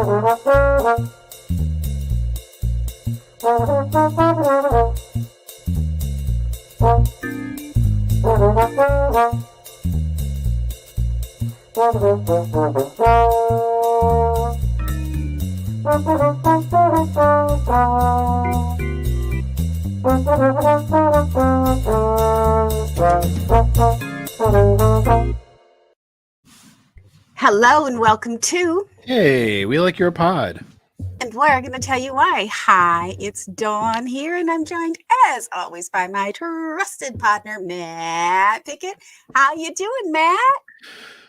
Hello and welcome to Hey, we like your pod. And we're going to tell you why. Hi, it's Dawn here, and I'm joined as always by my trusted partner, Matt Pickett. How you doing, Matt?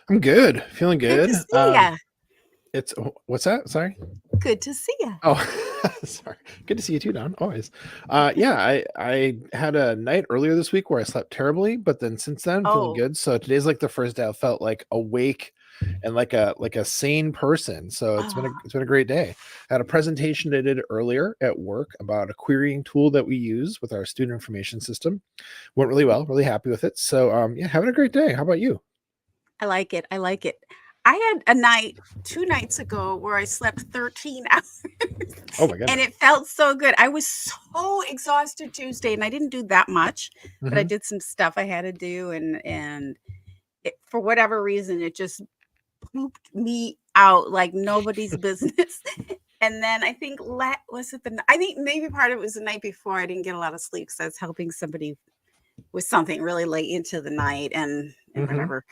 I'm good. Feeling good. Good to see ya. It's what's that? Sorry. Good to see you. Oh, sorry. Good to see you too, Don. Always. Yeah, I had a night earlier this week where I slept terribly, but then since then I'm feeling good. So today's like the first day I felt like awake and like a sane person. So it's been a great day. I had a presentation I did earlier at work about a querying tool that we use with our student information system. Went really well. Really happy with it. So yeah, having a great day. How about you? I like it. I had a night 2 nights ago where I slept 13 hours. Oh my goodness. And it felt so good. I was so exhausted Tuesday, and I didn't do that much, but I did some stuff I had to do, and it, for whatever reason, it just pooped me out like nobody's business. And then I think I think maybe part of it was the night before. I didn't get a lot of sleep because I was helping somebody with something really late into the night and whatever.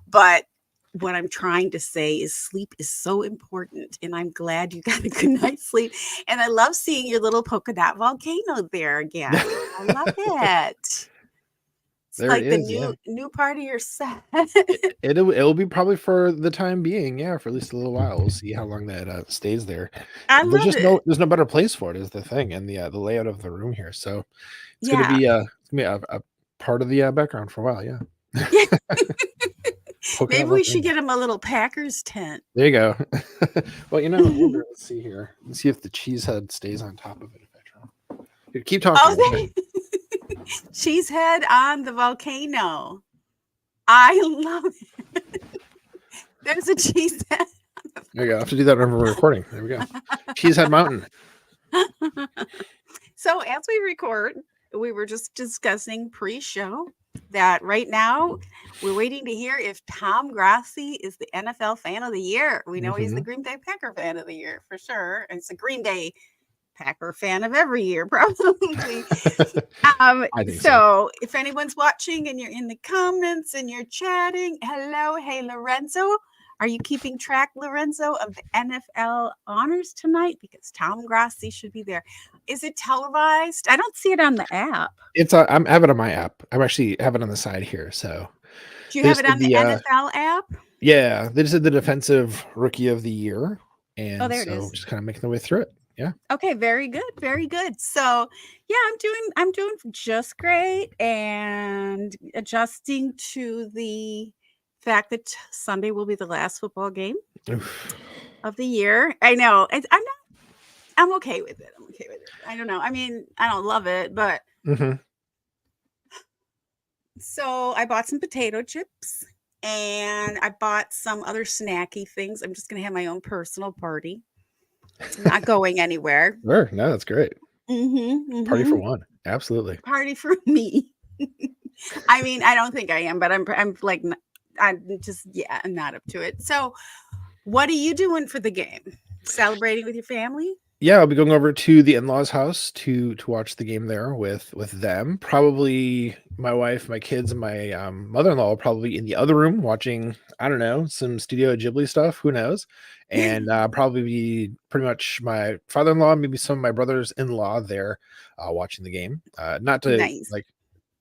But what I'm trying to say is sleep is so important, and I'm glad you got a good night's sleep. And I love seeing your little polka dot volcano there again. I love it. It's There like it the is, new part of your set. It'll be probably for the time being, yeah, for at least a little while. We'll see how long that stays there. I love it. There's no better place for it is the thing, and the layout of the room here. So it's Yeah. gonna be a part of the background for a while, yeah. Maybe we should get him a little Packers tent. There you go. Well, let's see here. Let's see if the cheese head stays on top of it. If I try. Here, keep talking. Oh, cheese head on the volcano. I love it. There's a cheese head. There you go. I have to do that whenever we're recording. There we go. Cheesehead Mountain. So as we record, we were just discussing pre-show that right now we're waiting to hear if Tom Grassi is the NFL fan of the year. We know he's the Green Bay Packer fan of the year for sure. And it's a Green Bay Packer fan of every year, probably. I think so. If anyone's watching and you're in the comments and you're chatting, hello, hey Lorenzo. Are you keeping track, Lorenzo, of the NFL honors tonight? Because Tom Grassi should be there. Is it televised? I don't see it on the app. I have it on my app. I'm actually have it on the side here. So do you have it on the NFL app? Yeah, they just did the defensive rookie of the year. And there it is. Just kind of making the way through it. Yeah. Okay, very good. Very good. So yeah, I'm doing just great and adjusing to the fact that Sunday will be the last football game of the year. I know. I'm okay with it. I don't know. I mean, I don't love it, but so I bought some potato chips and I bought some other snacky things. I'm just going to have my own personal party. I'm not going anywhere. Sure. No, that's great. Party for one. Absolutely. Party for me. I mean, I don't think I am, but I'm like, I'm not up to it. So what are you doing for the game? Celebrating with your family? Yeah, I'll be going over to the in-laws' house to watch the game there with them. Probably my wife, my kids, and my mother-in-law will probably be in the other room watching, I don't know, some Studio Ghibli stuff. Who knows? And probably be pretty much my father-in-law, maybe some of my brothers-in-law there watching the game. Not to like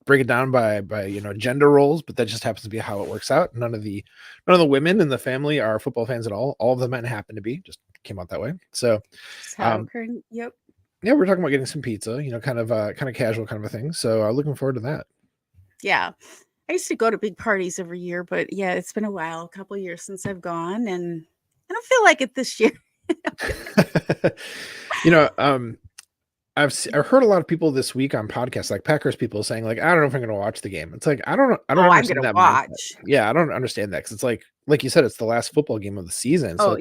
break it down by gender roles, but that just happens to be how it works out. None of the women in the family are football fans at all. All of the men happen to be. Just came out that way. So yep. Yeah, we're talking about getting some pizza, kind of casual kind of a thing. So looking forward to that. Yeah. I used to go to big parties every year, but yeah, it's been a while, a couple of years since I've gone, and I don't feel like it this year. I've heard a lot of people this week on podcasts, like Packers people, saying like, I don't know if I'm going to watch the game. It's like I don't understand that. Yeah, I don't understand that because it's like you said, it's the last football game of the season. So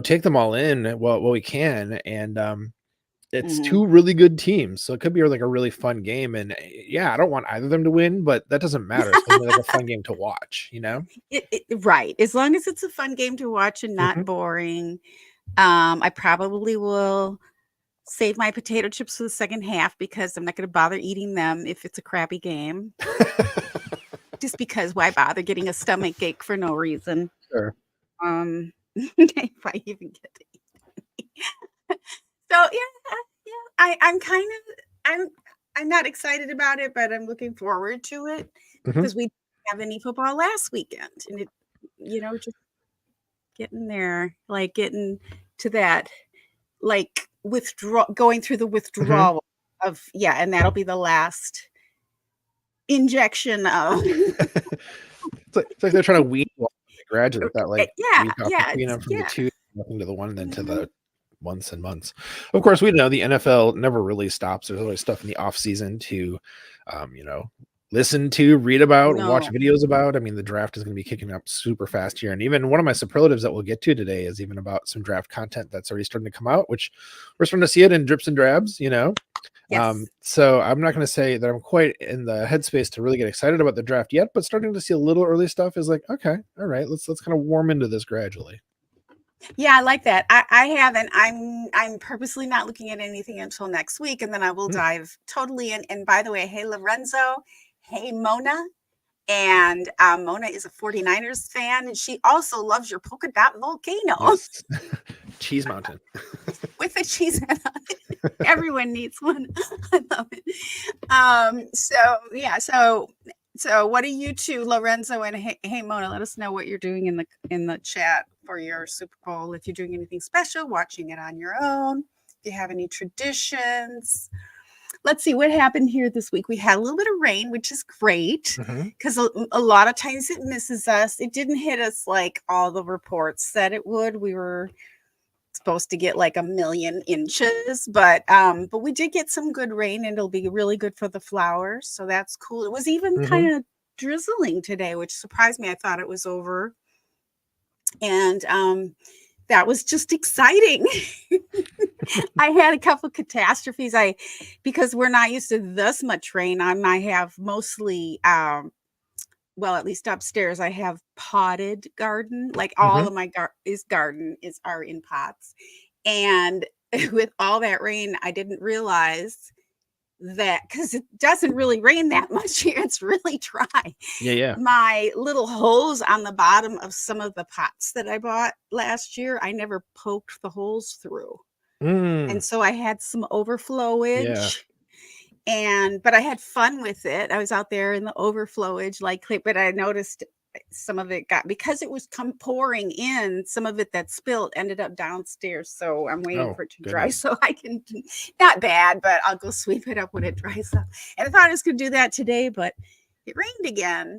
take them all in while we can. And it's Mhm. two really good teams, so it could be like a really fun game. And yeah, I don't want either of them to win, but that doesn't matter. It's gonna be like a fun game to watch, Right. As long as it's a fun game to watch and not Mhm. boring. I probably will save my potato chips for the second half because I'm not going to bother eating them if it's a crappy game. Just because why bother getting a stomach ache for no reason? Sure. If I even get to eat. So yeah, I'm kind of I'm not excited about it, but I'm looking forward to it Mhm. because we didn't have any football last weekend, and it just getting there, like getting to that, like going through the Mhm. withdrawal of and that'll be the last injection of It's like they're trying to wean you off when they graduate, that, like, yeah, week off yeah, between them from the yeah. 2 into the 1, then to Mhm. the months and months. Of course, we know the NFL never really stops. There's always stuff in the off season to, listen to, read about, watch No. videos about. I mean, the draft is gonna be kicking up super fast here, and even one of my superlatives that we'll get to today is even about some draft content that's already starting to come out, which we're starting to see it in drips and drabs. Yes. So I'm not going to say that I'm quite in the headspace to really get excited about the draft yet, but starting to see a little early stuff is like, okay, all right, let's kind of warm into this gradually. Yeah, I like that. I haven't. I'm purposely not looking at anything until next week, and then I will Hmm. dive totally in. And by the way, hey Lorenzo, hey Mona. And Mona is a 49ers fan, and she also loves your polka dot volcano Yes. Cheese Mountain. with the cheese head on it. Everyone needs one. I love it. So yeah, so what do you two, Lorenzo and hey Mona, let us know what you're doing in the chat for your Super Bowl. If you're doing anything special, watching it on your own, if you have any traditions. Let's see what happened here this week. We had a little bit of rain, which is great Hmm. because a lot of times it misses us. It didn't hit us like all the reports said it would. We were supposed to get like 1,000,000 inches, but we did get some good rain, and it'll be really good for the flowers. So that's cool. It was even Hmm. kind of drizzling today, which surprised me. I thought it was over, and that was just exciting. I had a couple catastrophes. Because we're not used to this much rain. I have mostly well, at least upstairs, I have potted garden. Like all Hmm. of my garden is are in pots. And with all that rain, I didn't realize that because it doesn't really rain that much here. It's really dry. Yeah, yeah. My little holes on the bottom of some of the pots that I bought last year, I never poked the holes through. Mm, And so I had some yeah. overflowage, but I had fun with it. I was out there in the overflowage, but I noticed some of it got, because it was come pouring in, some of it that spilled ended up downstairs. So I'm waiting Oh, for it to dry goodness. so I can, not bad, but I'll go sweep it up when it dries up. And I thought I was going to do that today, but it rained again.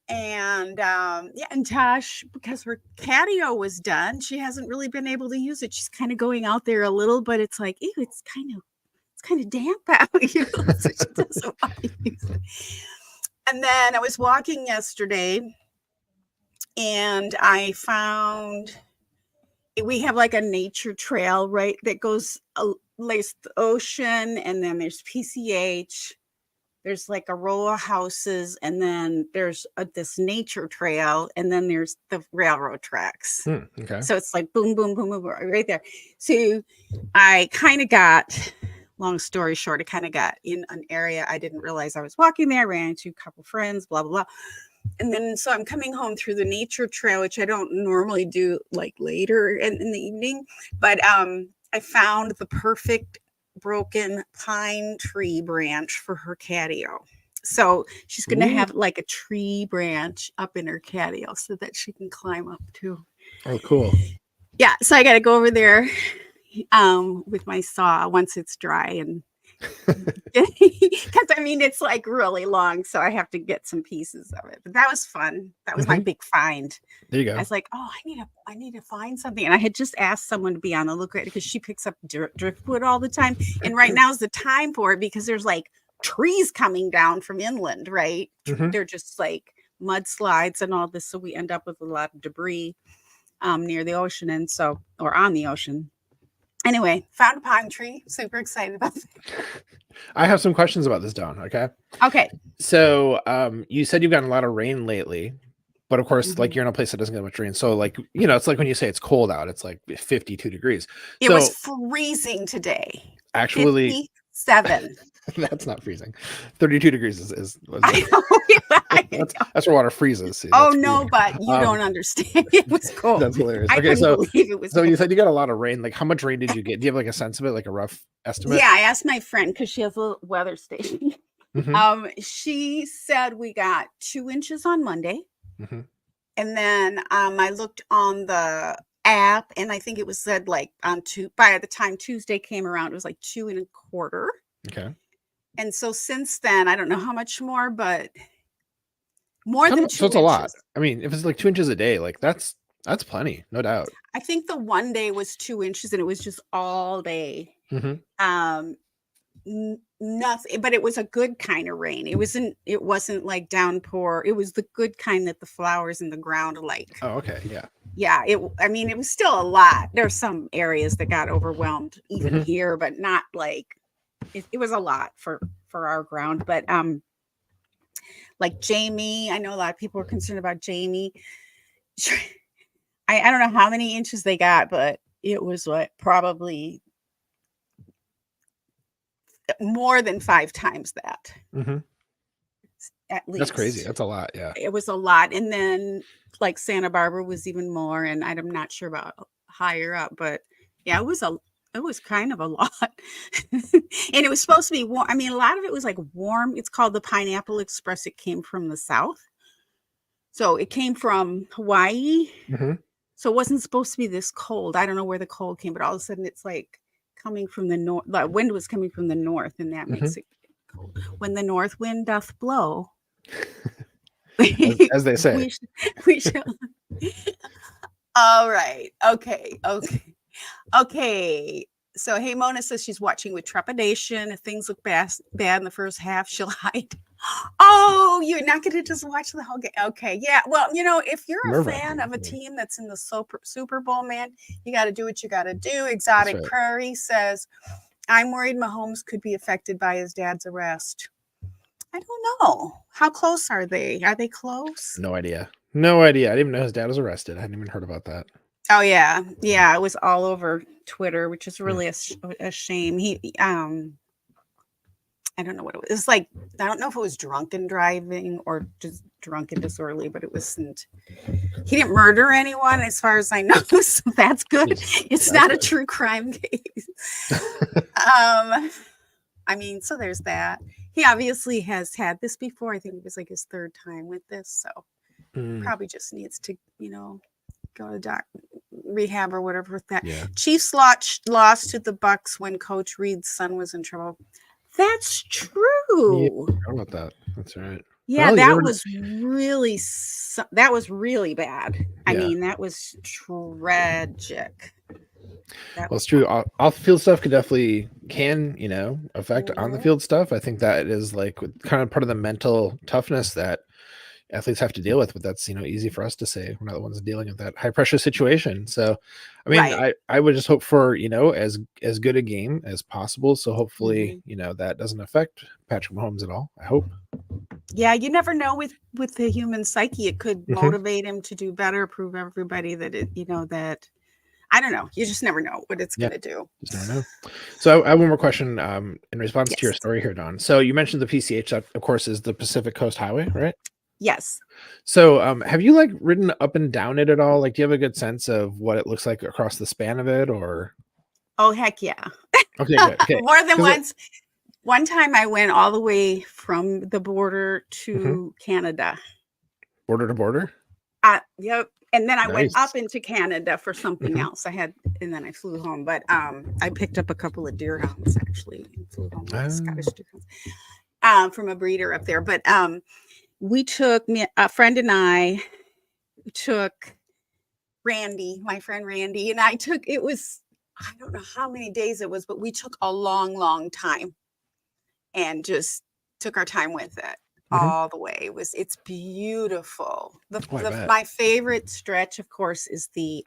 And yeah, and Tosh, because her catio was done, she hasn't really been able to use it. She's kind of going out there a little, but it's like, ew, it's kind of damp out, so she doesn't want to use it. And then I was walking yesterday, and I found we have like a nature trail, right, that goes lays the ocean, and then there's PCH. There's like a row of houses, and then there's this nature trail, and then there's the railroad tracks. Okay. So it's like boom, boom, boom, boom, right there. So I kind of got, long story short, I kind of got in an area I didn't realize I was walking there. I ran into a couple friends, blah, blah, blah. And then so I'm coming home through the nature trail, which I don't normally do like later in the evening. But I found the perfect broken pine tree branch for her catio. So she's going to Ooh. have like a tree branch up in her catio so that she can climb up too. Oh, cool. Yeah, so I got to go over there with my saw once it's dry, and because I mean it's like really long, so I have to get some pieces of it. But that was fun. That was my Hmm. big find. There you I go. was like, oh, I need to find something, and I had just asked someone to be on the lookout because she picks up driftwood all the time, and right now is the time for it because there's like trees coming down from inland, right? Hmm. They're just like mudslides and all this, so we end up with a lot of debris. near the ocean, and so or on the ocean. Anyway, found a pine tree. Super excited about that. I have some questions about this, Dawn. Okay. Okay. So, you said you've gotten a lot of rain lately, but of course, like Mhm. you're in a place that doesn't get much rain. So, like, you know, it's like when you say it's cold out, it's like 52 degrees. It was So, freezing today. actually, 57. that's not freezing. 32 degrees is I know. I that's where water freezes. See, Oh that's no, freezing. but you Um, don't understand. It was cold. that's hilarious. I Okay, couldn't so believe it was so you cold. said you got a lot of rain. Like, how much rain did you get? Do you have like a sense of it, like a rough estimate? Yeah, I asked my friend because she has a weather station. Hmm. She said we got 2 inches on Monday. Hmm. And then I looked on the app, and I think it was said like by the time Tuesday came around, it was like 2.25. Okay. And so since then, I don't know how much more, but more than So two it's a lot. inches. I mean, if it's like 2 inches a day, like that's plenty, no doubt. I think the one day was 2 inches, and it was just all day. Hmm. Um, Nothing, but it was a good kind of rain. It wasn't like downpour. It was the good kind that the flowers in the ground like. Oh, okay, yeah. Yeah, I mean, it was still a lot. There's some areas that got overwhelmed even Hmm. here, but not like it was a lot for our ground. But like Jamie, I know a lot of people are concerned about Jamie. I don't know how many inches they got, but it was what, probably more than 5 times that, Hmm. at That's crazy. least. That's a lot. Yeah. It was a lot. And then like Santa Barbara was even more, and I'm not sure about higher up, but yeah, it was kind of a lot. And it was supposed to be warm. I mean, a lot of it was like warm. It's called the Pineapple Express. It came from the south. So it came from Hawaii. Hmm. So it wasn't supposed to be this cold. I don't know where the cold came, but all of a sudden it's like coming from the north. The wind was coming from the north, and that Hmm. makes it cold. When the north wind doth blow, As they say. we shall. All right. Okay. Okay. Okay. So, hey, Mona says she's watching with trepidation. If things look bad in the first half, she'll hide. Oh, you're not going to just watch the whole game. Okay. Yeah. Well, if you're a fan Nerve-wracking. of a Yeah. team that's in the Super Bowl, man, you got to do what you got to do. That's Exotic right. Prairie says, I'm worried Mahomes could be affected by his dad's arrest. I don't know. How close are they? Are they close? No idea. No idea. I didn't even know his dad was arrested. I hadn't even heard about that. Oh yeah, yeah. It was all over Twitter, which is Hmm. really a shame. I don't know what it was. It's like, I don't know if it was drunken driving or just drunken disorderly, but it wasn't. He didn't murder anyone, as far as I know, so that's good. It's That's not a good. true crime case. I mean, so there's that. He obviously has had this before. I think it was like his third time with this, so Mm, probably just needs to, go to rehab or whatever with that. yeah. Chiefs lost to the Bucks when Coach Reed's son was in trouble. That's Yeah. true. How about that? That's right. Yeah, Well, you never. that was really bad. I Yeah. mean, that was tragic. That Well, it's was true. Off field stuff can affect on the Mhm. field stuff. I think that is like kind of part of the mental toughness that athletes have to deal with, but that's easy for us to say. We're not the ones dealing with that high pressure situation. So, I mean, Right. I would just hope for as good a game as possible. So hopefully, Mhm. that doesn't affect Patrick Mahomes at all. I hope. Yeah, you never know with the human psyche. It could Hmm. motivate him to do better, prove everybody that that I don't know. You just never know what it's Yeah, going to do. just never know. So I have one more question in response to your Yes. story here, Don. So you mentioned the PCH, that of course is the Pacific Coast Highway, right? Yes. So have you like ridden up and down it at all? Like, do you have a good sense of what it looks like across the span of it, or? Oh, heck yeah. Okay, good. Okay, More than 'cause once. One time I went all the way from the border mhm, to Canada. border to border. Yep. And then I went Nice. up into Canada for something Mhm. else. And then I flew home. But I picked up a couple of deer hounds actually, and flew home with the Scottish Oh, deer hounds from a breeder up there. But a friend and I took Randy, my friend Randy, and I don't know how many days it was, but we took a long, long time and just took our time with it. all the way. It's beautiful. Oh, I bet. My favorite stretch, of course, is the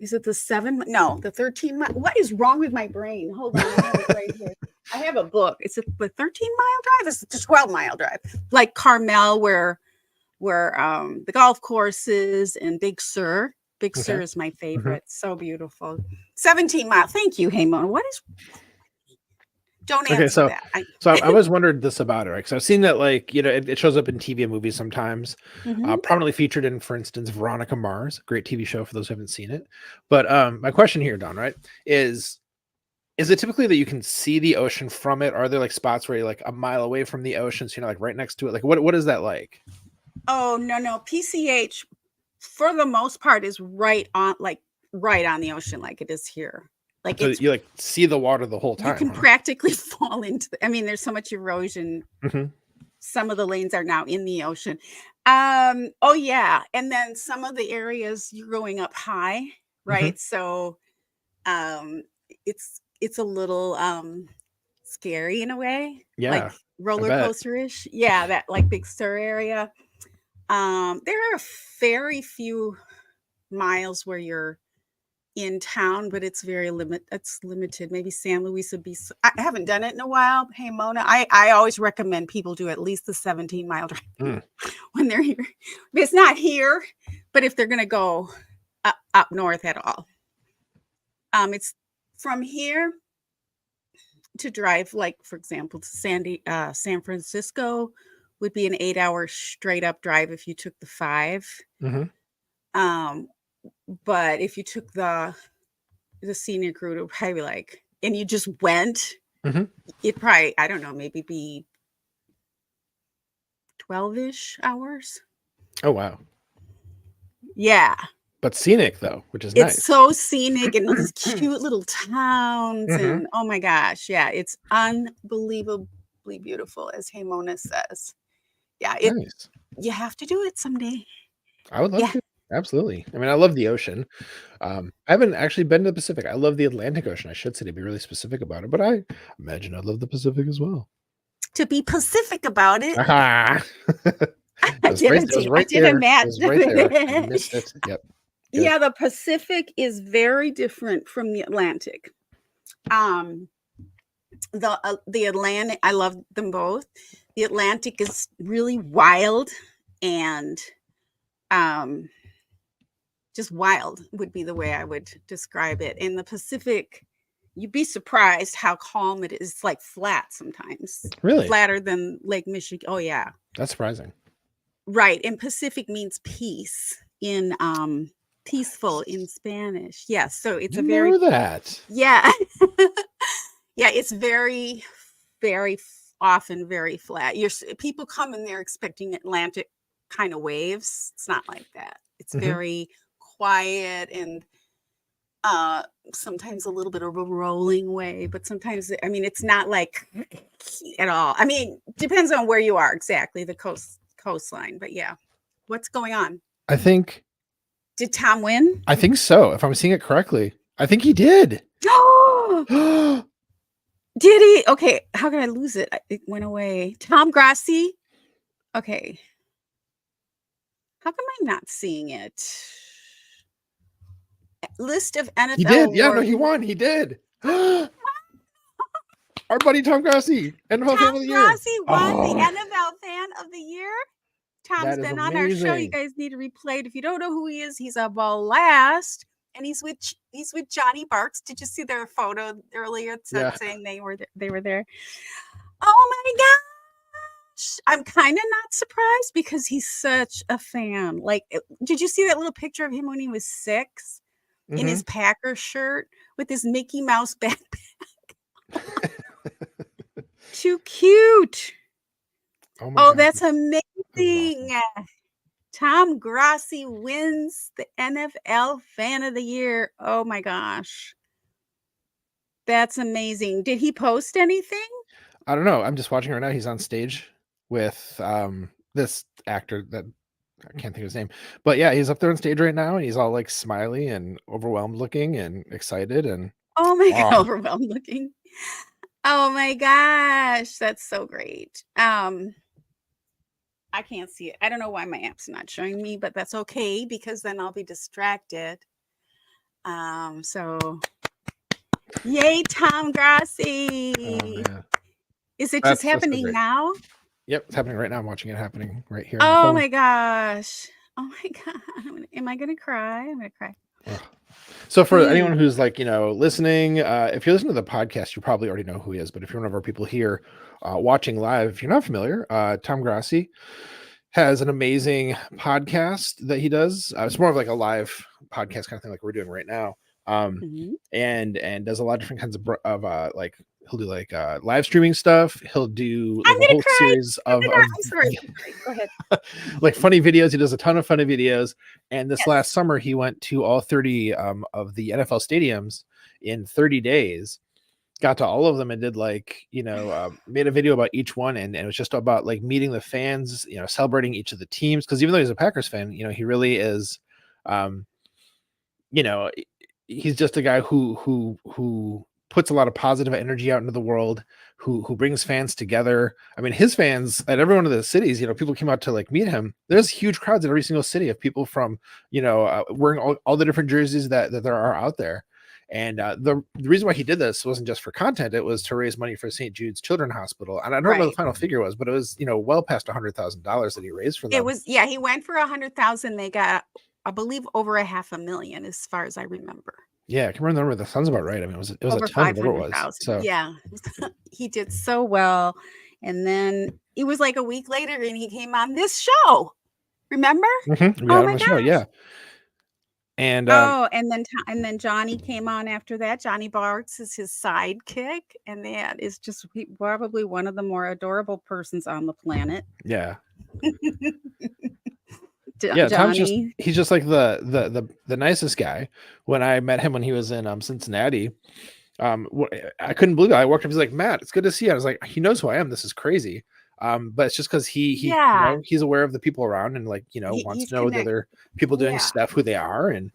is it the 13 mile? What is wrong with my brain? Hold on, I have it right here. I have a book. It's the 13-mile drive. It's the 12-mile drive, like Carmel, where the golf courses and Big Sur. Big Sur is my favorite. So beautiful. 17 mile. Thank you, Hamon. What is? Don't answer that. So I always wondered this about it, right? Because I've seen that, like, you know, it shows up in TV and movies sometimes, prominently featured in, for instance, Veronica Mars, great TV show for those who haven't seen it. But my question here, Dawn, right, is it typically that you can see the ocean from it? Are there like spots where you're like a mile away from the ocean, so you're like right next to it? Like, what is that like? Oh, no. PCH, for the most part, is right on the ocean, like it is here. Like, so you like see the water the whole time. You can practically fall into there's so much erosion. Some of the lanes are now in the ocean. Oh yeah. And then some of the areas you're going up high, right? So it's a little scary in a way. Yeah. Like roller coaster-ish. Yeah, that like Big Sur area. There are very few miles where you're in town, but it's limited. Maybe San Luis would be. I haven't done it in a while. Hey, Mona, I always recommend people do at least the 17-mile drive when they're here. It's not here, but if they're going to go up north at all, it's from here to drive, like, for example, to San Francisco would be an 8-hour straight up drive if you took the 5. But if you took the scenic route, it would probably be like, and you just went, it probably, I don't know, maybe be 12-ish hours. Oh, wow. Yeah. But scenic, though, which is nice. It's so scenic and these cute little towns. And oh my gosh. Yeah. It's unbelievably beautiful, as Hamona says. Yeah. Nice. You have to do it someday. I would love to. Absolutely. I mean, I love the ocean. I haven't actually been to the Pacific. I love the Atlantic Ocean. I should say, to be really specific about it, but I imagine I love the Pacific as well. To be Pacific about it. I did imagine. I missed it. Yep. Good. Yeah, the Pacific is very different from the Atlantic. The Atlantic, I love them both. The Atlantic is really wild and just wild would be the way I would describe it. In the Pacific, you'd be surprised how calm it is. It's like flat sometimes. Really? Flatter than Lake Michigan. Oh, yeah. That's surprising. Right. And Pacific means peace in peaceful in Spanish. Yes. So it's a very. That. Yeah. Yeah. It's very, very often very flat. People come in there expecting Atlantic kind of waves. It's not like that. It's very quiet and sometimes a little bit of a rolling wave, but sometimes, I mean, it's not like at all. I mean, depends on where you are exactly, the coastline, but yeah. What's going on? I think. Did Tom win? I think so. If I'm seeing it correctly, I think he did. Did he? Okay. How could I lose it? It went away. Tom Grassi. Okay. How come I'm not seeing it? List of NFL. He did. Yeah, no, he won. He did. Our buddy Tom Grassi, NFL Fan of the Year. Tom Grassi won the NFL Fan of the Year. Tom's been on our show. You guys need to replay it. If you don't know who he is, he's a blast. And he's with Johnny Barks. Did you see their photo earlier saying they were there? Oh my God. I'm kind of not surprised because he's such a fan. Like, did you see that little picture of him when he was 6 in his Packer shirt with his Mickey Mouse backpack? Too cute. Oh, that's amazing. Tom Grassi wins the NFL Fan of the Year. Oh my gosh. That's amazing. Did he post anything? I don't know. I'm just watching right now. He's on stage with this actor that I can't think of his name, but yeah, he's up there on stage right now and he's all like smiley and overwhelmed looking and excited and oh my God, overwhelmed looking. Oh my gosh, that's so great. I can't see it. I don't know why my app's not showing me, but that's okay because then I'll be distracted. So yay, Tom Grassi. Oh man, Is it just that's so happening great. now? Yep, it's happening right now. I'm watching it happening right here on the Oh phone. my gosh. Oh my god. Am I gonna cry? I'm gonna cry. Ugh. So for anyone Mm. who's like, listening, if you're listening to the podcast, you probably already know who he is. But if you're one of our people here watching live, if you're not familiar, Tom Grassi has an amazing podcast that he does. It's more of like a live podcast kind of thing, like we're doing right now. Mhm. And does a lot of different kinds of like he'll do like live streaming stuff. He'll do I'm like a gonna whole cry. series I'm of gonna I'm sorry. Go ahead. like funny videos. He does a ton of funny videos. And this Yes. last summer, he went to all 30 of the NFL stadiums in 30 days. Got to all of them and did like, made a video about each one. And it was just about like meeting the fans, celebrating each of the teams. Cause even though he's a Packers fan, he really is, um, you know, he's just a guy who puts a lot of positive energy out into the world, who brings fans together. I mean, his fans at every one of the cities, people came out to like meet him. There's huge crowds in every single city of people from, wearing all the different jerseys that there are out there. And the reason why he did this wasn't just for content; it was to raise money for St. Jude's Children's Hospital. And I don't know what Right. the final figure was, but it was well past $100,000 that he raised for It them. was, yeah, he went for 100,000. They got, I believe, over a 500,000 as far as I remember. Yeah, I can remember that sounds about right. I mean, it was a Over ton, whatever it was. 500,000. So Yeah. He did so well. And then it was like a week later and he came on this show. Remember? we Oh had him my on the show, gosh. yeah. And Oh, and then Johnny came on after that. Johnny Barks is his sidekick, and that is just probably one of the more adorable persons on the planet. yeah, Tom's Johnny. he's just like the nicest guy. When I met him when he was in Cincinnati, I couldn't believe it. I walked up, he's like, Matt, it's good to see you. I was like, he knows who I am. This is crazy. But it's just because Yeah. he's aware of the people around and like wants He's to know the other people doing Yeah. stuff, who they are. And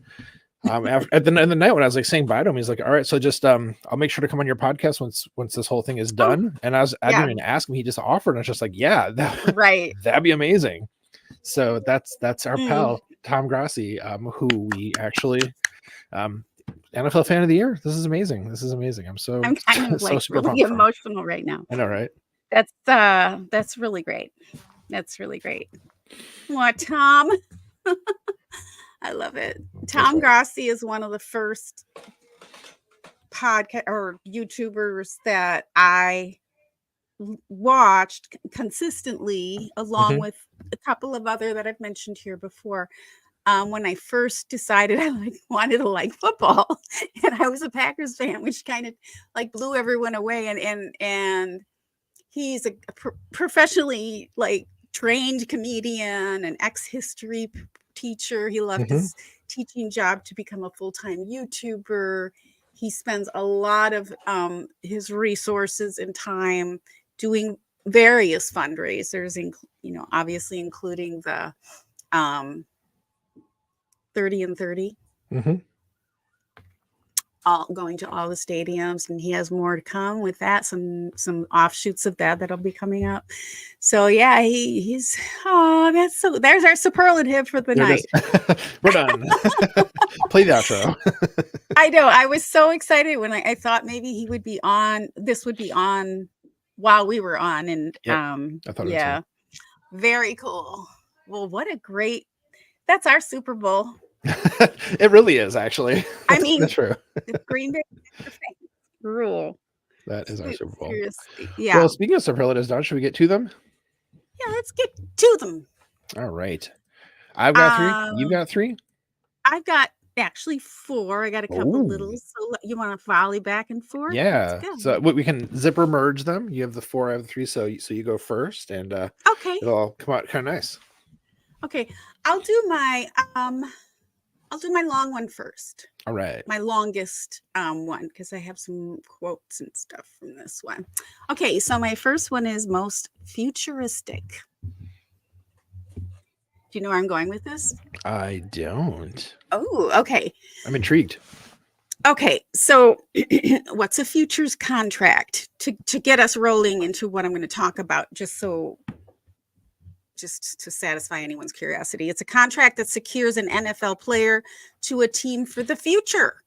at the night when I was like saying bye to him, he's like, all right, so just I'll make sure to come on your podcast once this whole thing is done. And I didn't even ask him, he just offered, and I was just like, yeah, Right. that'd be amazing. So that's our Mm. pal Tom Grassi, who we actually NFL fan of the year. This is amazing. I'm kind of so like super really pumped for him. emotional right now. I know, right? That's really great. That's really great. What, Tom? I love it. Tom Grassi is one of the first podcast or YouTubers that I watched consistently, along with a couple of other that I've mentioned here before. When I first decided I wanted to like football, and I was a Packers fan, which kind of like blew everyone away. And he's a professionally like trained comedian, an ex-history teacher. He left his teaching job to become a full-time YouTuber. He spends a lot of his resources and time doing various fundraisers, obviously including the 30 and 30. Going to all the stadiums, and he has more to come with that, some offshoots of that'll be coming up. So yeah, he's there's our superlative for the night. We're done. Play the outro. I know, I was so excited when I thought maybe he would be on, this would be on while we were on, and I thought yeah, very cool. Well, that's our Super Bowl. It really is, actually. I mean, that's true. Green Bay rule. That is our Super Bowl. Seriously. Yeah. Well, speaking of superlatives, Don, should we get to them? Yeah, let's get to them. All right. I've got 3. You've got 3? I've got actually 4. I got a couple little. So you want to volley back and forth? Yeah. So we can zipper merge them. You have the 4, I have the 3. So you go first, and okay, it'll all come out kind of nice. Okay, I'll do my long one first. All right. My longest one, because I have some quotes and stuff from this one. Okay, so my first one is most futuristic. Do you know where I'm going with this? I don't. Oh, okay. I'm intrigued. Okay, so what's a futures contract to get us rolling into what I'm going to talk about, just to satisfy anyone's curiosity? It's a contract that secures an NFL player to a team for the future.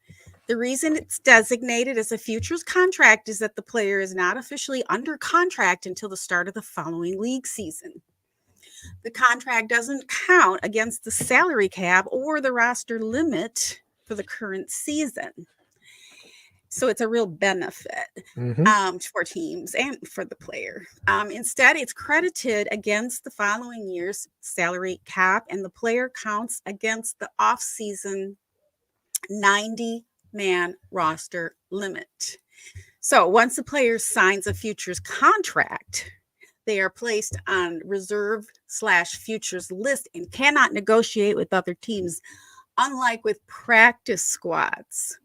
The reason it's designated as a futures contract is that the player is not officially under contract until the start of the following league season. The contract doesn't count against the salary cap or the roster limit for the current season. So it's a real benefit for teams and for the player. Instead, it's credited against the following year's salary cap, and the player counts against the off-season 90-man roster limit. So once the player signs a futures contract, they are placed on reserve/futures list and cannot negotiate with other teams. Unlike with practice squads,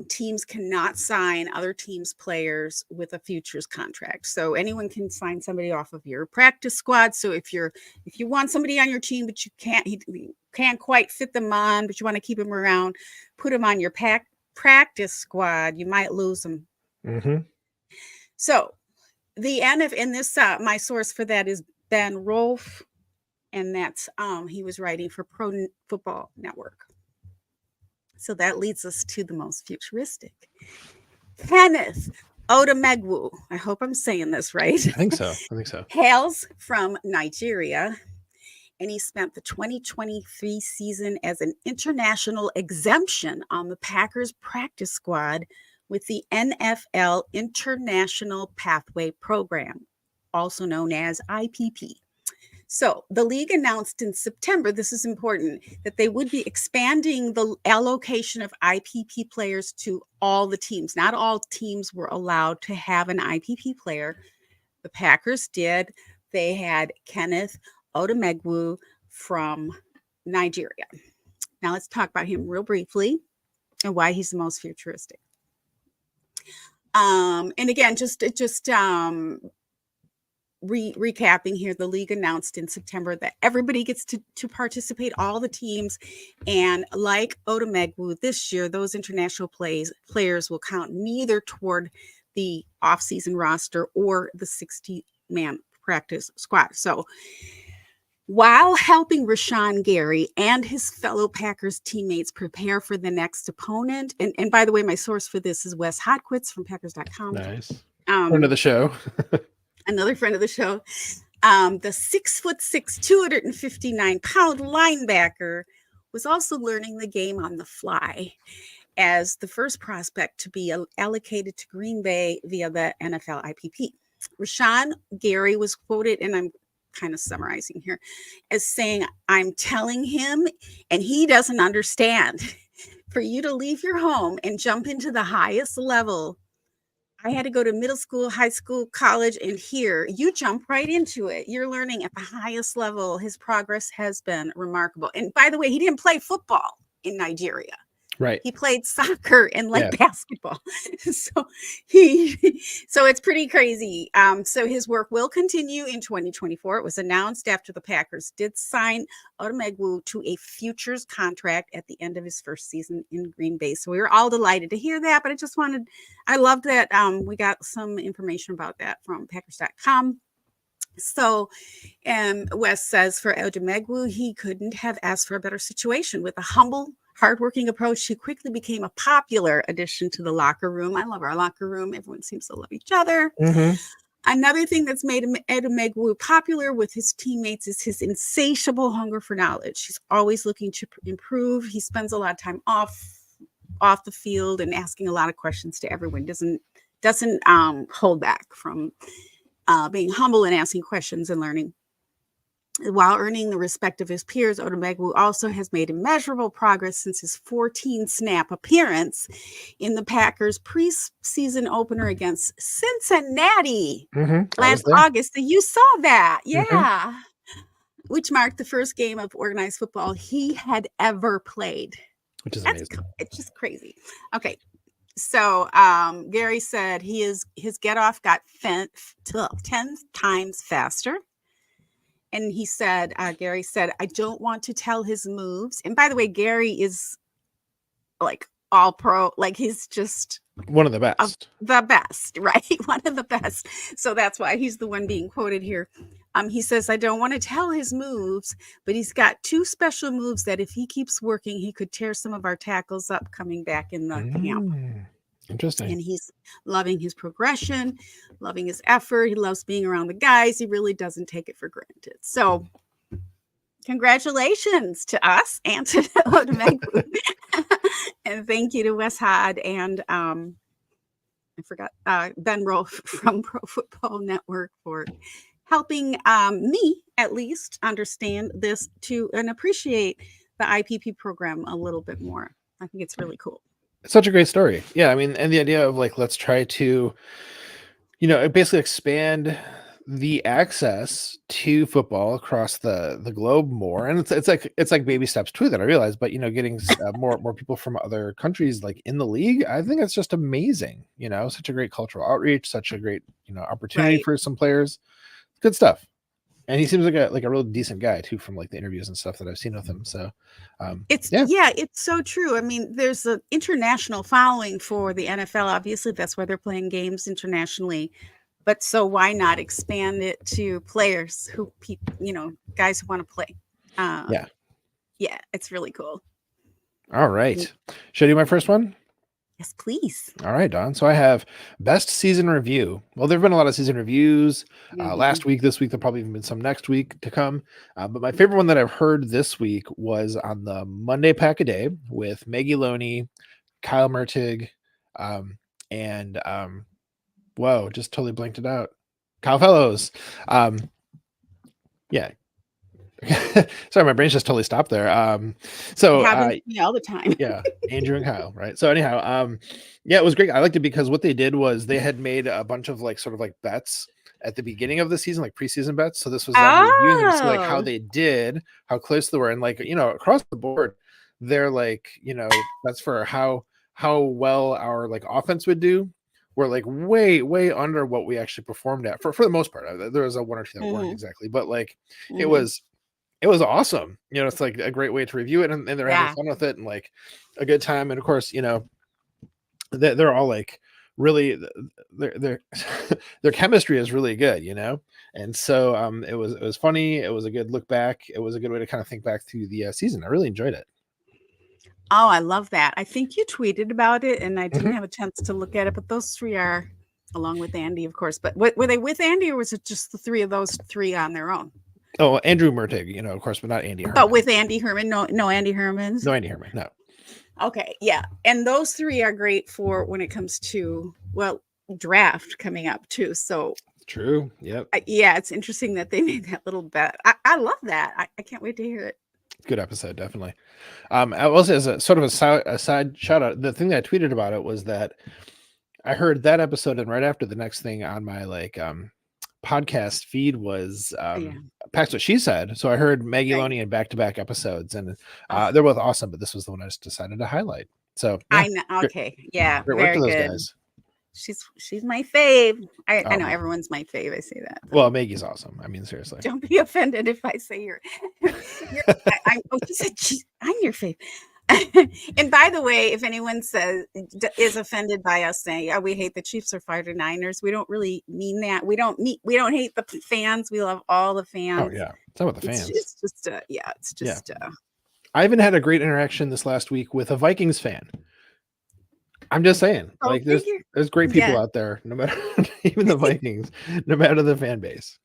teams cannot sign other teams' players with a futures contract. So anyone can sign somebody off of your practice squad. So if you want somebody on your team, but you can't quite fit them on, but you want to keep them around, put them on your practice squad. You might lose them. So the NF in this, my source for that is Ben Rolfe, and that's he was writing for Pro Football Network. So that leads us to the most futuristic. Kenneth Odumegwu, I hope I'm saying this right. I think so. Hails from Nigeria, and he spent the 2023 season as an international exemption on the Packers practice squad with the NFL International Pathway Program, also known as IPP. So the league announced in September, this is important, that they would be expanding the allocation of IPP players to all the teams. Not all teams were allowed to have an IPP player. The Packers did. They had Kenneth Odumegwu from Nigeria. Now let's talk about him real briefly and why he's the most futuristic. And again, recapping here, the league announced in September that everybody gets to participate, all the teams, and like Odumegwu this year, those international players will count neither toward the off-season roster or the 60-man practice squad. So while helping Rashawn Gary and his fellow Packers teammates prepare for the next opponent, and by the way, my source for this is Wes Hodquist from Packers.com. Nice. Friend of the show. Another friend of the show. The 6'6", 259-pound linebacker was also learning the game on the fly as the first prospect to be allocated to Green Bay via the NFL IPP. Rashawn Gary was quoted, and I'm kind of summarizing here, as saying, "I'm telling him, and he doesn't understand. For you to leave your home and jump into the highest level, I had to go to middle school, high school, college, and here you jump right into it. You're learning at the highest level." His progress has been remarkable. And by the way, he didn't play football in Nigeria. Right. He played soccer and basketball. So it's pretty crazy. So his work will continue in 2024. It was announced after the Packers did sign Odumegwu to a futures contract at the end of his first season in Green Bay. So we were all delighted to hear that, but I love that we got some information about that from Packers.com. So Wes says for Odumegwu, he couldn't have asked for a better situation. With a humble, hardworking approach, he quickly became a popular addition to the locker room. I love our locker room. Everyone seems to love each other. Another thing that's made Odumegwu popular with his teammates is his insatiable hunger for knowledge. He's always looking to improve. He spends a lot of time off the field and asking a lot of questions to everyone. Doesn't hold back from being humble and asking questions and learning. While earning the respect of his peers, Odumegwu also has made immeasurable progress since his 14-snap appearance in the Packers preseason opener against Cincinnati last August. You saw that, yeah. Which marked the first game of organized football he had ever played. Which is amazing. It's just crazy. Okay. So Gary said his get off got 10 times faster. And he said, Gary said, "I don't want to tell his moves." And by the way, Gary is like all pro. Like he's just one of the best. the best, right? One of the best. So that's why he's the one being quoted here. He says, I don't want to tell his moves, but he's got 2 special moves that if he keeps working, he could tear some of our tackles up coming back in the camp. Interesting. And he's loving his progression, loving his effort. He loves being around the guys. He really doesn't take it for granted. So congratulations to us and to Meg. And thank you to Wes Hod and I forgot Ben Rolfe from Pro Football Network for helping me at least understand this too and appreciate the IPP program a little bit more. I think it's really cool. Such a great story. Yeah, I mean, and the idea of like, let's try to, basically expand the access to football across the globe more, and it's like baby steps too that I realize, but getting more people from other countries like in the league, I think it's just amazing. Such a great cultural outreach, such a great opportunity for some players. Good stuff. And he seems like a real decent guy too, from like the interviews and stuff that I've seen with him. So it's so true. I mean, there's an international following for the NFL. Obviously, that's why they're playing games internationally. But so why not expand it to players who guys who want to play? Yeah, it's really cool. All right. Should I do my first one? Yes, please. All right, Dawn. So I have best season review. Well, there have been a lot of season reviews last week, this week. There'll probably even been some next week to come. But my favorite one that I've heard this week was on the Monday Pack a Day with Maggie Loney, Kyle Mertig, and whoa, just totally blanked it out. Kyle Fellows. Yeah. Sorry, my brain's just totally stopped there. So happens to me all the time. Yeah, Andrew and Kyle, right? So anyhow, yeah, it was great. I liked it because what they did was they had made a bunch of like sort of like bets at the beginning of the season, like preseason bets. So this was them reviewing them to see like how they did, how close they were, and like across the board, they're like that's for how well our like offense would do. We're like way under what we actually performed at for the most part. There was a 1 or 2 that weren't exactly, but like it was awesome. It's like a great way to review it, and they're having fun with it and like a good time. And of course, they're all like really their chemistry is really good, And so it was funny. It was a good look back. It was a good way to kind of think back through the season. I really enjoyed it. Oh, I love that. I think you tweeted about it and I didn't have a chance to look at it, but those 3 are along with Andy, of course. But were they with Andy or was it just the 3 of those 3 on their own? Oh, Andrew Mertig, of course, but not Andy Herman. Oh, with Andy Herman? No Andy Hermans? No Andy Herman, no. Okay, yeah. And those 3 are great for when it comes to, draft coming up too. So true. Yep. Yeah, it's interesting that they made that little bet. I love that. I can't wait to hear it. Good episode, definitely. I will say as a sort of a side shout out, the thing that I tweeted about it was that I heard that episode, and right after the next thing on my like podcast feed was Pax What She Said. So I heard Maggie Loney in back-to-back episodes, and they're both awesome, but this was the one I just decided to highlight. So I know. Okay. Yeah. Great very work to those good. guys. She's my fave. I know everyone's my fave. I say that. Well, Maggie's awesome. I mean, seriously. Don't be offended if I say I'm your fave. And by the way, if anyone is offended by us saying, we hate the Chiefs or 49ers, we don't really mean that. We don't hate the fans. We love all the fans. Oh yeah, it's not about the fans. It's just I even had a great interaction this last week with a Vikings fan. I'm just saying, like there's great people out there, no matter even the Vikings, no matter the fan base.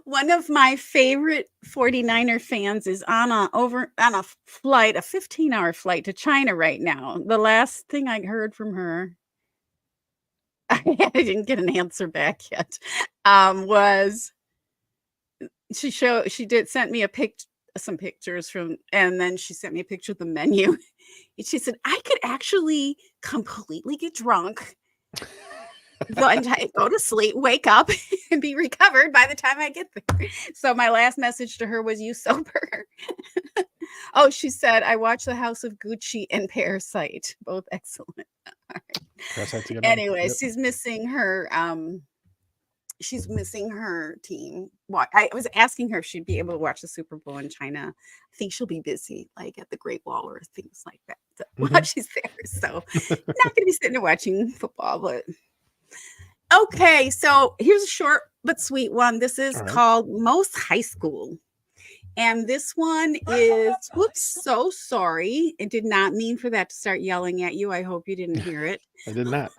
One of my favorite 49er fans is on a flight, a 15-hour flight to China right now. The last thing I heard from her, I didn't get an answer back yet, was she sent me some pictures from, and then she sent me a picture of the menu. And she said, I could actually completely get drunk, go to sleep, wake up, and be recovered by the time I get there. So my last message to her was, you sober? Oh, she said, I watched The House of Gucci and Parasite. Both excellent. All right. Anyway, she's missing her. she's missing her team. I was asking her if she'd be able to watch the Super Bowl in China. I think she'll be busy, like at the Great Wall or things like that, while she's there. So not going to be sitting there watching football. But okay, so here's a short but sweet one. This is called Most High School. And this one is, whoops, so sorry. It did not mean for that to start yelling at you. I hope you didn't hear it. I did not.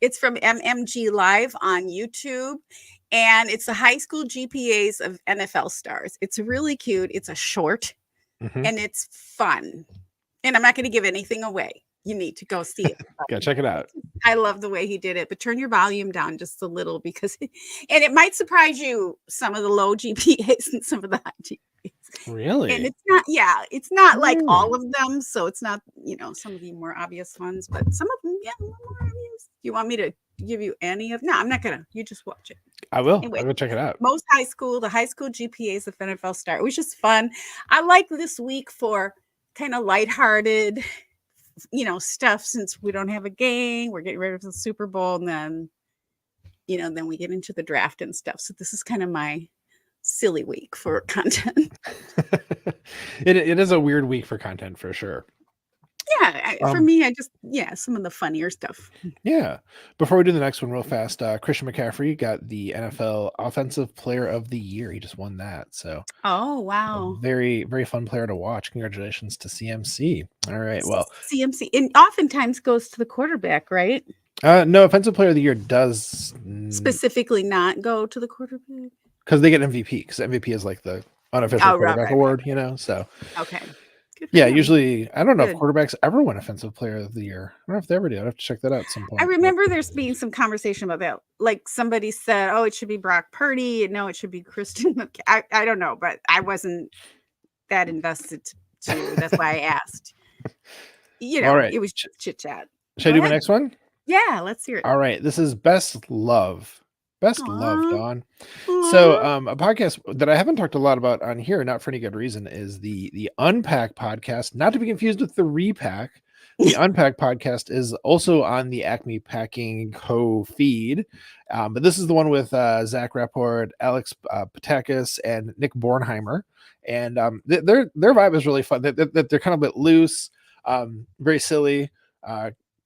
It's from MMG Live on YouTube. And it's the high school GPAs of NFL stars. It's really cute. It's a short and it's fun. And I'm not going to give anything away. You need to go see it. Go check it out. I love the way he did it, but turn your volume down just a little because, and it might surprise you, some of the low GPAs and some of the high GPAs. Really? And it's not like all of them. So it's not, some of the more obvious ones, but some of them, more obvious. You want me to give you any of? No, I'm not going to. You just watch it. I will. Anyway, I'll go check it out. The high school GPAs of NFL star. It was just fun. I like this week for kind of lighthearted stuff, since we don't have a game, we're getting ready for the Super Bowl, and then then we get into the draft and stuff. So this is kind of my silly week for content. It is a weird week for content for sure. Yeah, for me, some of the funnier stuff. Yeah. Before we do the next one real fast, Christian McCaffrey got the NFL Offensive Player of the Year. He just won that. So, oh, wow. Very, very fun player to watch. Congratulations to CMC. All right. Well, CMC, and oftentimes goes to the quarterback, right? No, Offensive Player of the Year does specifically not go to the quarterback because they get MVP, because MVP is like the unofficial quarterback award, So, okay. Yeah, usually, I don't know if quarterbacks ever win Offensive Player of the Year. I don't know if they ever do. I'd have to check that out at some point. I remember there's been some conversation about that. Like somebody said, oh, it should be Brock Purdy. No, it should be Christian McCaffrey. I don't know, but I wasn't that invested to. That's why I asked. All right. It was chit chat. Should I do my next one? Yeah, let's hear it. All right. This is Best Love. Best Love, Dawn. So a podcast that I haven't talked a lot about on here, not for any good reason, is the Unpack podcast, not to be confused with the Repack. The Unpack podcast is also on the Acme Packing Co. feed. But this is the one with Zach Rapport, Alex Patakis, and Nick Bornheimer. And their vibe is really fun. They're kind of a bit loose, very silly,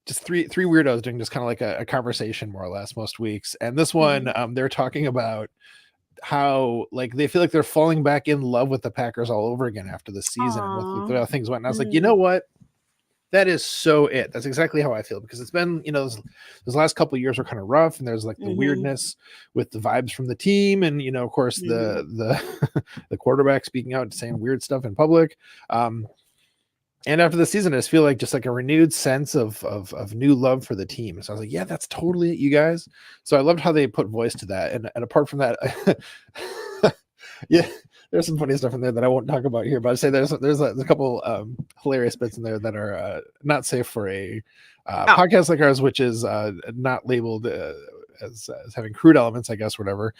just three weirdos doing just kind of like a conversation more or less most weeks. And this one, they're talking about how like they feel like they're falling back in love with the Packers all over again after the season and with how things went. And I was like, you know what? That is so it. That's exactly how I feel, because it's been, those last couple of years were kind of rough, and there's like the weirdness with the vibes from the team, and of course the the quarterback speaking out and saying weird stuff in public. And after the season, I just feel like just like a renewed sense of new love for the team. So I was like, yeah, that's totally it, you guys. So I loved how they put voice to that. And apart from that, yeah, there's some funny stuff in there that I won't talk about here, but I'd say there's a couple hilarious bits in there that are not safe for a podcast like ours, which is not labeled as having crude elements, I guess, whatever.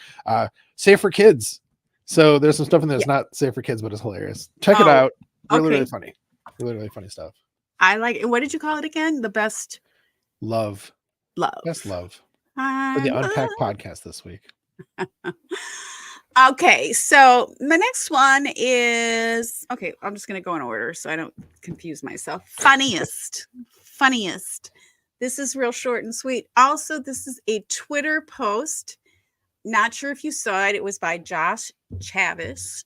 Safe for kids. So there's some stuff in there that's not safe for kids, but it's hilarious. Check it out. Really funny. Really funny stuff. I like it. What did you call it again? The best love. Best love. For the Unpack podcast this week. Okay, so my next one is I'm just gonna go in order so I don't confuse myself. Funniest. This is real short and sweet. Also, this is a Twitter post. Not sure if you saw it. It was by Josh Chavis.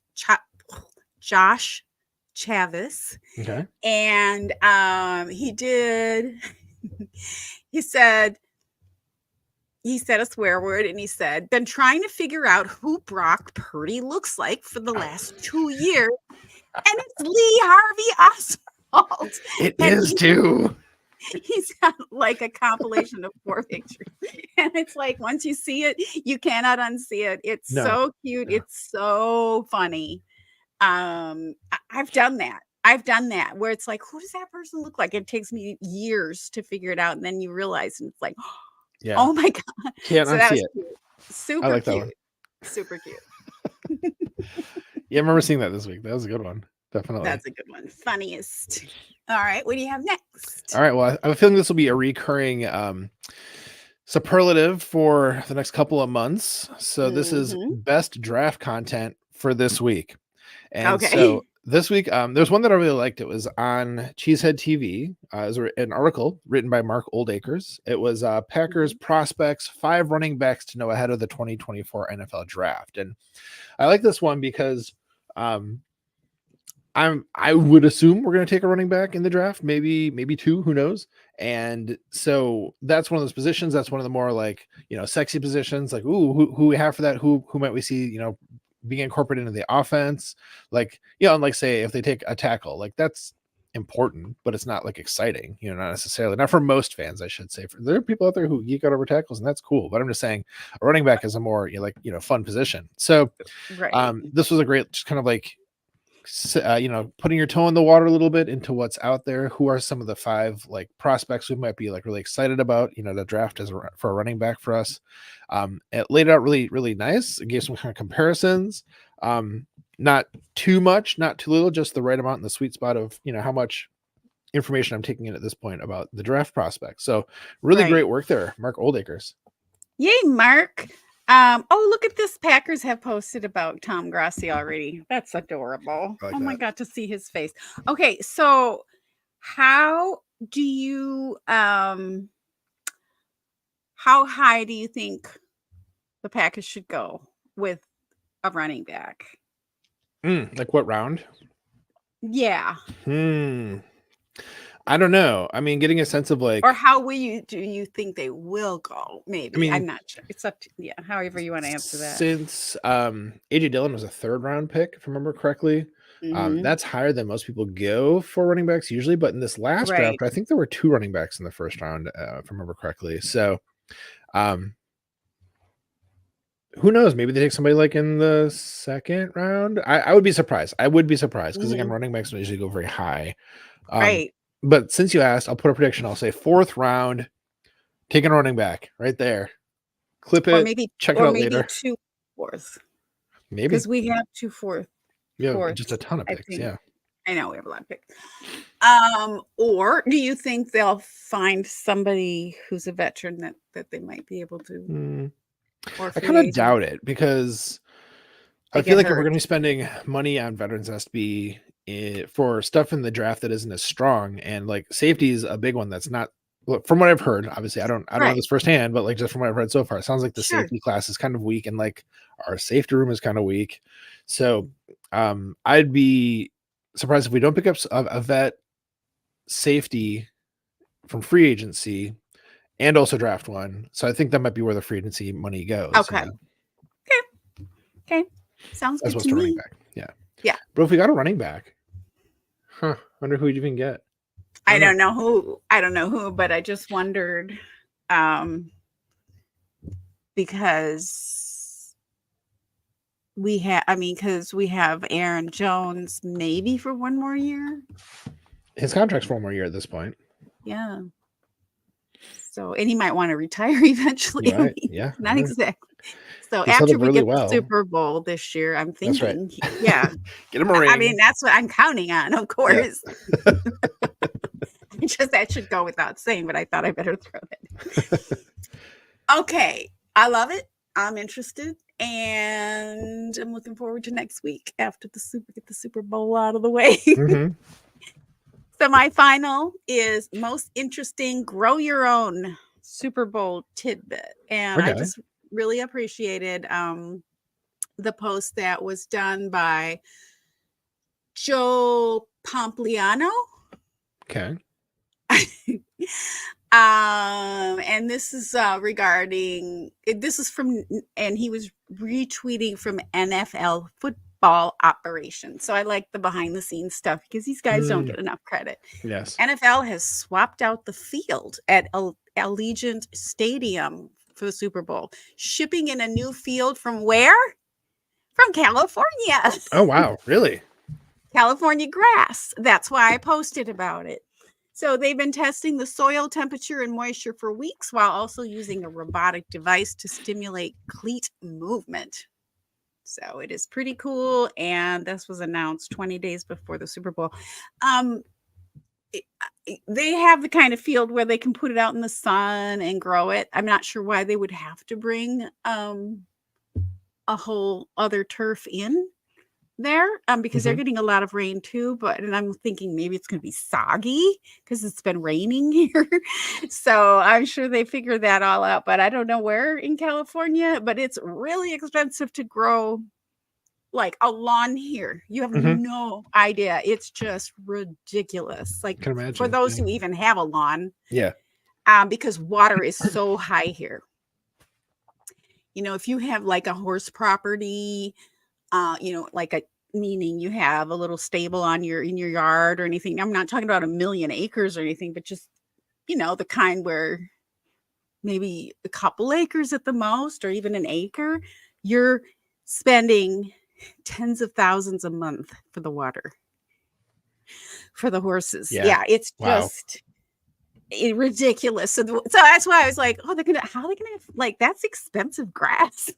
Okay. And he said a swear word, and he said, been trying to figure out who Brock Purdy looks like for the last 2 years, and it's Lee Harvey Oswald. It is too. He's got like a compilation of 4 pictures, and it's like once you see it, you cannot unsee it. It's so cute. No. It's so funny. I've done that where it's like, who does that person look like? It takes me years to figure it out, and then you realize, and it's like, oh my god, can't unsee it. Cute. Super like cute. Super cute. Yeah, I remember seeing that this week. That was a good one. Definitely. That's a good one. Funniest. All right, what do you have next? All right, well, I have a feeling this will be a recurring superlative for the next couple of months. So this is Mhm. best draft content for this week. And so Okay. this week, there's one that I really liked. It was on Cheesehead TV. It was an article written by Mark Oldacres. It was Packers Mhm. prospects, 5 running backs to know ahead of the 2024 NFL draft. And I like this one because um, I would assume we're going to take a running back in the draft, maybe 2, who knows. And so that's one of those positions. That's one of the more like, sexy positions. Like, ooh, who we have for that? Who might we see, being incorporated into the offense? Like, and like say if they take a tackle, like that's important, but it's not like exciting, not necessarily. Not for most fans, I should say. There are people out there who geek out over tackles, and that's cool. But I'm just saying, a running back is a more fun position. So Right. this was a great, just kind of like putting your toe in the water a little bit into what's out there. Who are some of the 5 like prospects we might be like really excited about, the draft is for a running back for us. It laid out really, really nice. It gave some kind of comparisons. Not too much, not too little, just the right amount in the sweet spot of, how much information I'm taking in at this point about the draft prospects. So really Right. great work there, Mark Oldacres. Yay, Mark. Oh, look at this. Packers have posted about Tom Grassi already. That's adorable. I like Oh my that. God, to see his face. Okay, so how do you how high do you think the Packers should go with a running back? Like what round? Yeah. Hmm. I don't know. I mean, getting a sense of Or like, how will you do you think they will go? I Maybe. I'm mean, not sure. It's up to yeah, however you want to answer that. since AJ Dillon was a 3rd round pick, if I remember correctly. Mhm. That's higher than most people go for running backs usually, but in this last Right. draft, I think there were 2 running backs in the 1st round, if I remember correctly. So um who knows? Maybe they take somebody like in the 2nd round. I would be surprised. I would be surprised because again, Mhm. running backs don't usually go very high. Um, Right. but since you asked, I'll put a prediction. I'll say 4th round, taking a running back right there. Clip Or it, maybe check it or out maybe later. 2 fourths. Maybe. Because we have 2 You have just a fourths, ton of I picks. think. Yeah. I know we have a lot of picks. Or do you think they'll find somebody who's a veteran that they might be able to Hmm. or I free kind of agent? doubt it because I They feel get like if we're hurt. going to be spending money on veterans, it has to be for stuff in the draft that isn't as strong. And like safety is a big one. That's not, look, from what I've heard. Obviously, I don't know Right. this firsthand, but like just from what I've read so far, it sounds like the Sure. safety class is kind of weak, and like our safety room is kind of weak. So, I'd be surprised if we don't pick up a vet safety from free agency and also draft one. So I think that might be where the free agency money goes. Okay. Okay. Okay. Sounds As good opposed to to running me. back. Yeah. Yeah. But if we got a running back, wonder who we'd even get. I I don't know. don't know who. I don't know who, but I just wondered um because because we have Aaron Jones maybe for one more year. His contract's for 1 more year at this point. Yeah. So, and he might want to retire eventually. You I right. mean, Yeah. I not know. exactly. So He set after up we really get the well. Super Bowl this year, I'm That's right. thinking, yeah. Get him a I mean, ring. that's what I'm counting on, of Yeah. course. Just that should go without saying, but I thought I better throw it. Okay, I love it. I'm interested, and I'm looking forward to next week after get the Super Bowl out of the way. Hmm. So my final is most interesting grow your own Super Bowl tidbit. And I Okay. just really appreciated the post that was done by Joe Pompliano. Okay. And this is regarding this is from and he was retweeting from NFL football operations. So I like the behind the scenes stuff because these guys don't get enough credit. Yes. NFL has swapped out the field at Allegiant Stadium for the Super Bowl, shipping in a new field from where? From California. Oh, wow. Really? California grass. That's why I posted about it. So they've been testing the soil temperature and moisture for weeks while also using a robotic device to stimulate cleat movement. So it is pretty cool. And this was announced 20 days before the Super Bowl. Um, they have the kind of field where they can put it out in the sun and grow it. I'm not sure why they would have to bring a whole other turf in there, because they're Mhm. getting a lot of rain too. And I'm thinking maybe it's going to be soggy because it's been raining here. So I'm sure they figured that all out. But I don't know where in California. But it's really expensive to grow like a lawn here. You have Mhm. no idea. It's just ridiculous. Like Can for imagine. those Yeah. who even have a lawn, Yeah. because water is so high here. If you have like a horse property, like a meaning you have a little stable in your yard or anything. I'm not talking about a million acres or anything, but just, the kind where maybe a couple acres at the most, or even an acre, you're spending tens of thousands a month for the water for the horses. Yeah. Yeah, it's Wow. just ridiculous. So that's why I was like, oh, how are they gonna have, like, that's expensive grass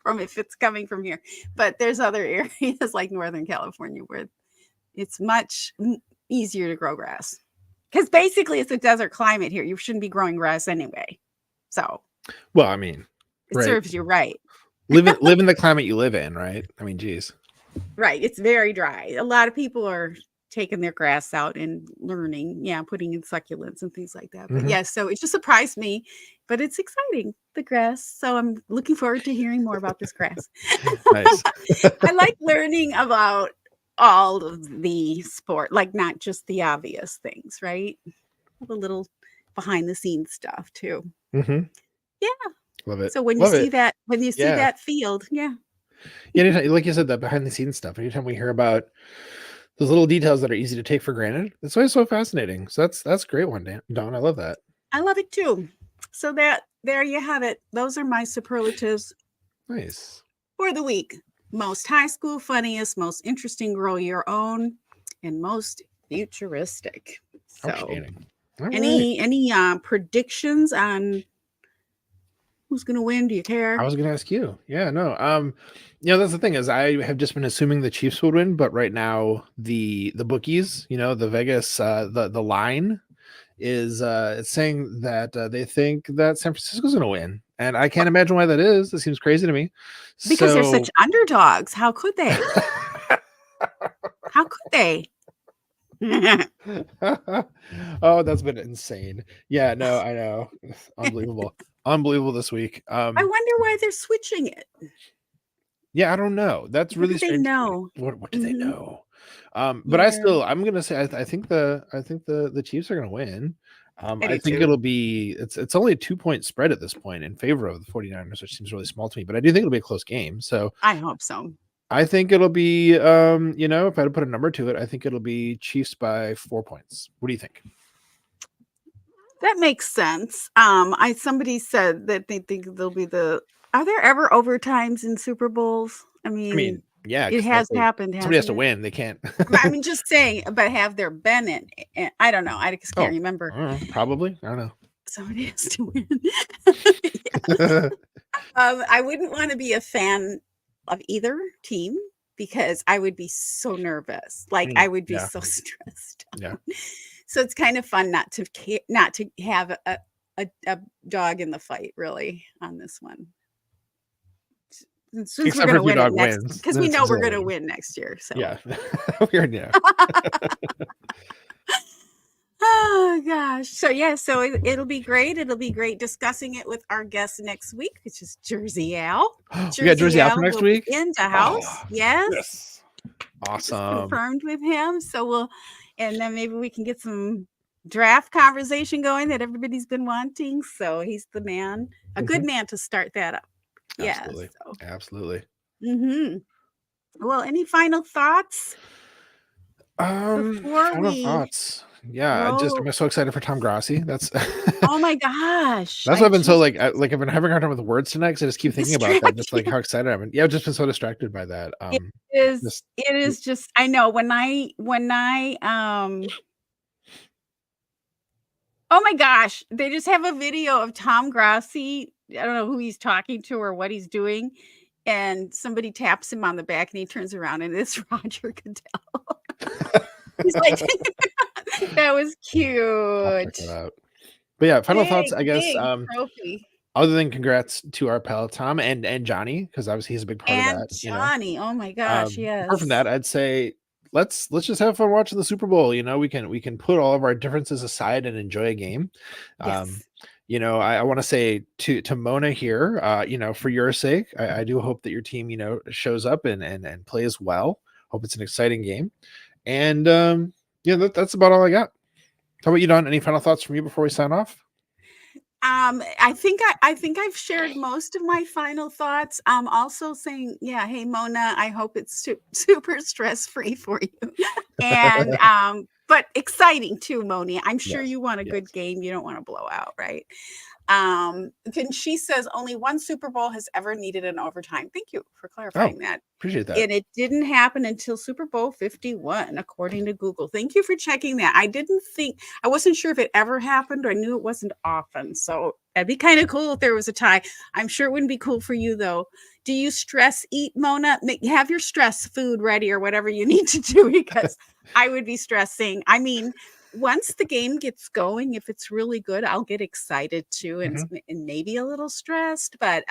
from if it's coming from here. But there's other areas like Northern California where it's much easier to grow grass because basically it's a desert climate here. You shouldn't be growing grass anyway. So Well, I mean, it right. serves you right. Live in the climate you live in, right? I mean, geez. Right. It's very dry. A lot of people are taking their grass out and learning, putting in succulents and things like that. But Mhm. yes, so it just surprised me, but it's exciting, the grass. So I'm looking forward to hearing more about this grass. Nice. I like learning about all of the sport, like not just the obvious things, right? The little behind the scenes stuff too. Mhm. Yeah. Love it. So when you Love see it. that, Yeah. field, yeah. Yeah, anytime, like you said, that behind the scenes stuff. Anytime we hear about those little details that are easy to take for granted, it's always so fascinating. So that's a great one, Dawn. I love that. I love it too. So there you have it. Those are my superlatives Nice. for the week. Most high school, funniest, most interesting, grow your own, and most futuristic. So Outstanding. All right. any predictions on who's gonna win? Do you I care? was gonna ask you. Yeah, no. That's the thing is I have just been assuming the Chiefs would win, but right now the bookies, the Vegas the line is it's saying that they think that San Francisco's gonna win. And I can't imagine why that is. It seems crazy to me. Because they're such So underdogs. How could they? How could they? I oh, that's been insane. Yeah, no, I know. Unbelievable. Unbelievable this week. wonder why they're switching it. Yeah, I don't know. That's What really do they strange to me. know? What do they Hmm. know? But Yeah, I'm gonna say I think the Chiefs are gonna win. I I do think too. it'll be it's only a 2-point spread at this point in favor of the 49ers, which seems really small to me, but I do think it'll be a close game. So I hope so. I think it'll be if I had to put a number to it, I think it'll be Chiefs by 4 points. What do you think? That makes sense. Somebody said that they think there'll be are there ever overtimes in Super Bowls? I I mean, mean, yeah, it because has happened, somebody has hasn't to it? win. They can't. I mean, just saying, but have there been I don't know. I just can't Oh, remember. I don't know, probably. I don't Somebody has to win. Yeah. know. I wouldn't want to be a fan of either team because I would be so nervous. Like I would be Yeah, so stressed. yeah. So it's kind of fun not to have a dog in the fight really on this one. Since we're Except going for to if your win it dog next, wins, because then we it's know we're going to exhilarating. win next year. So, Yeah. Weird, yeah. oh gosh. So yeah, so it'll be great. It'll be great discussing it with our guest next week, which is Jersey Al. We got Jersey Jersey out for Al next will be week? in the house. Oh, Yes. yes. I just Awesome. confirmed with him. And then maybe we can get some draft conversation going that everybody's been wanting. So he's the man, a good Mhm. man to start that up. Yeah. Absolutely. So, Absolutely. hmm well, any final thoughts before Final we thoughts. Yeah, roll? I'm so excited for Tom Grassi. That's Oh my gosh. that's why I I've been so just I've been having a hard time with words tonight because I just keep thinking about that, just like distracted. how excited I've been. Yeah, I've just been so distracted by that. Just It is just, I know oh my gosh, they just have a video of Tom Grassi. I don't know who he's talking to or what he's doing. And somebody taps him on the back and he turns around and it's Roger Goodell. He's like, That was I'll check cute. that out. But yeah, final thoughts, I guess. Big trophy. Other than congrats to our pal Tom and Johnny, because obviously he's a big part of And that, Johnny, oh my gosh, apart from yes. that, I'd say let's just have fun watching the Super Bowl. We can put all of our differences aside and enjoy a game. Um, Yes. I want to say to Mona here, for your sake, I do hope that your team, shows up and plays well. Hope it's an exciting game. And that's about all I got. How about you, Don? Any final thoughts from you before we sign off? I think I've shared most of my final thoughts. Also saying, yeah, hey Mona, I hope it's super stress free for you, and but exciting too, Moni. I'm sure Yes. you want a Yes. good game. You don't want to blow out, right? Then she says only one Super Bowl has ever needed an overtime. Thank you for Oh, clarifying that. appreciate that. And it didn't happen until Super Bowl 51, according to Google. Thank you for checking that. I wasn't sure if it ever happened, or I knew it wasn't often. So that'd be kind of cool if there was a tie. I'm sure it wouldn't be cool for you, though. Do you stress eat, Mona? Have your stress food ready or whatever you need to do, because I would be stressing. I mean, once the game gets going, if it's really good, I'll get excited too, and, Mhm. and maybe a little stressed, but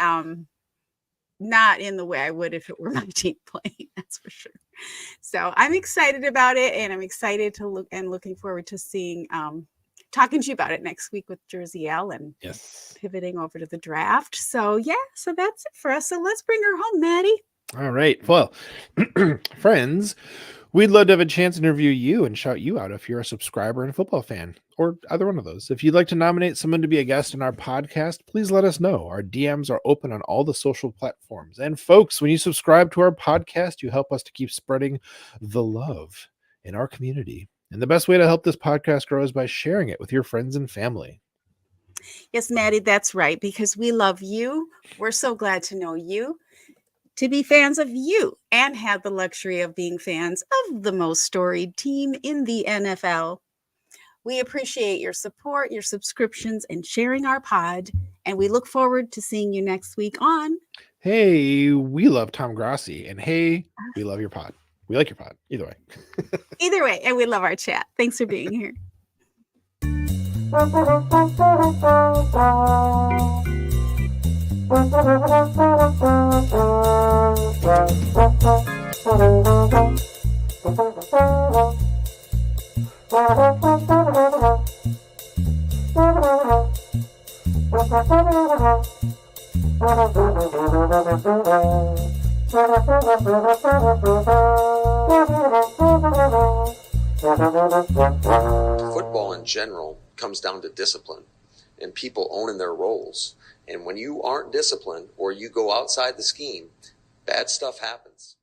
not in the way I would if it were my team playing, that's for sure. So I'm excited about it, and I'm excited to looking forward to seeing talking to you about it next week with Jersey L and Yes. pivoting over to the draft. So yeah, so that's it for us. So let's bring her home, Maddie. All right. Well, friends, we'd love to have a chance to interview you and shout you out if you're a subscriber and a football fan, or either one of those. If you'd like to nominate someone to be a guest in our podcast, please let us know. Our DMs are open on all the social platforms. And folks, when you subscribe to our podcast, you help us to keep spreading the love in our community. And the best way to help this podcast grow is by sharing it with your friends and family. Yes, Maddie, that's right, because we love you. We're so glad to know you, to be fans of you, and have the luxury of being fans of the most storied team in the NFL. We appreciate your support, your subscriptions, and sharing our pod. And we look forward to seeing you next week on. Hey, we love Tom Grassi. And hey, we love your pod. We like your pod. Either way. Either way, and we love our chat. Thanks for being here. Football in general comes down to discipline and people owning their roles. And when you aren't disciplined or you go outside the scheme, bad stuff happens.